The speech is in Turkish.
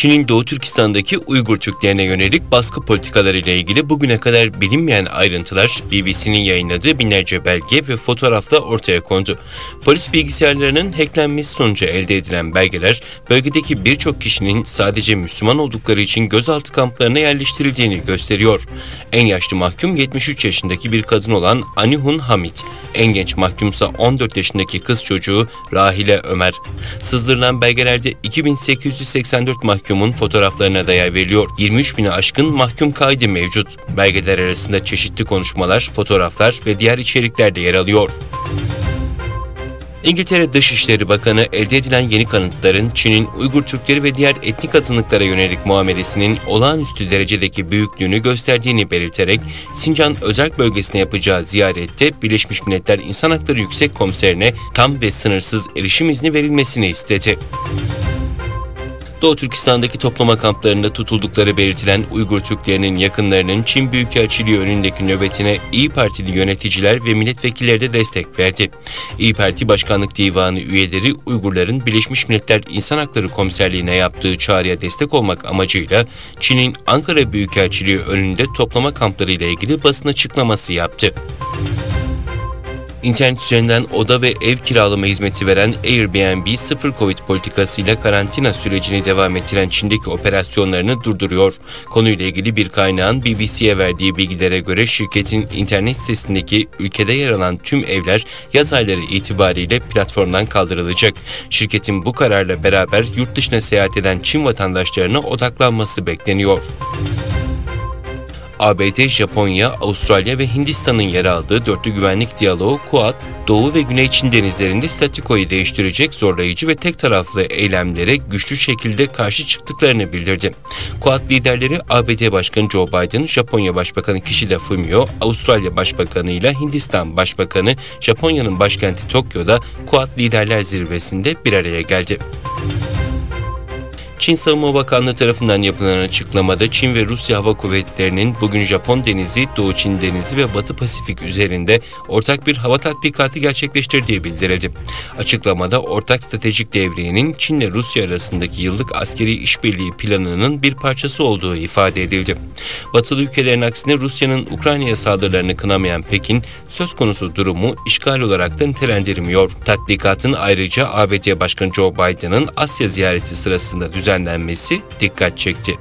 Çin'in Doğu Türkistan'daki Uygur Türklerine yönelik baskı politikalarıyla ilgili bugüne kadar bilinmeyen ayrıntılar BBC'nin yayınladığı binlerce belge ve fotoğrafla ortaya kondu. Polis bilgisayarlarının hacklenmesi sonucu elde edilen belgeler, bölgedeki birçok kişinin sadece Müslüman oldukları için gözaltı kamplarına yerleştirildiğini gösteriyor. En yaşlı mahkum 73 yaşındaki bir kadın olan Anihun Hamid, en genç mahkumsa 14 yaşındaki kız çocuğu Rahile Ömer. Sızdırılan belgelerde 2884 mahkumun fotoğraflarına da yer veriliyor. 23.000'e aşkın mahkum kaydı mevcut. Belgeler arasında çeşitli konuşmalar, fotoğraflar ve diğer içerikler de yer alıyor. İngiltere Dışişleri Bakanı elde edilen yeni kanıtların Çin'in Uygur Türkleri ve diğer etnik azınlıklara yönelik muamelesinin olağanüstü derecedeki büyüklüğünü gösterdiğini belirterek Sincan Özerk Bölgesi'ne yapacağı ziyarette Birleşmiş Milletler İnsan Hakları Yüksek Komiserine tam ve sınırsız erişim izni verilmesini istedi. Doğu Türkistan'daki toplama kamplarında tutuldukları belirtilen Uygur Türklerinin yakınlarının Çin Büyükelçiliği önündeki nöbetine İYİ Partili yöneticiler ve milletvekilleri de destek verdi. İYİ Parti Başkanlık Divanı üyeleri Uygurların Birleşmiş Milletler İnsan Hakları Komiserliğine yaptığı çağrıya destek olmak amacıyla Çin'in Ankara Büyükelçiliği önünde toplama kampları ile ilgili basın açıklaması yaptı. İnternet üzerinden oda ve ev kiralama hizmeti veren Airbnb sıfır Covid politikasıyla karantina sürecini devam ettiren Çin'deki operasyonlarını durduruyor. Konuyla ilgili bir kaynağın BBC'ye verdiği bilgilere göre şirketin internet sitesindeki ülkede yer alan tüm evler yaz ayları itibariyle platformdan kaldırılacak. Şirketin bu kararla beraber yurt dışına seyahat eden Çin vatandaşlarına odaklanması bekleniyor. ABD, Japonya, Avustralya ve Hindistan'ın yer aldığı dörtlü güvenlik diyaloğu Quad, Doğu ve Güney Çin denizlerinde statikoyu değiştirecek zorlayıcı ve tek taraflı eylemlere güçlü şekilde karşı çıktıklarını bildirdi. Quad liderleri ABD Başkanı Joe Biden, Japonya Başbakanı Kishida Fumio, Avustralya Başbakanı ile Hindistan Başbakanı Japonya'nın başkenti Tokyo'da Quad Liderler Zirvesi'nde bir araya geldi. Çin Savunma Bakanlığı tarafından yapılan açıklamada Çin ve Rusya Hava Kuvvetleri'nin bugün Japon Denizi, Doğu Çin Denizi ve Batı Pasifik üzerinde ortak bir hava tatbikatı gerçekleştirdiği bildirildi. Açıklamada ortak stratejik devriyenin Çin ile Rusya arasındaki yıllık askeri işbirliği planının bir parçası olduğu ifade edildi. Batılı ülkelerin aksine Rusya'nın Ukrayna'ya saldırılarını kınamayan Pekin, söz konusu durumu işgal olarak da nitelendirmiyor. Tatbikatın ayrıca ABD Başkanı Joe Biden'ın Asya ziyareti sırasında düzenlenmesi dikkat çekti.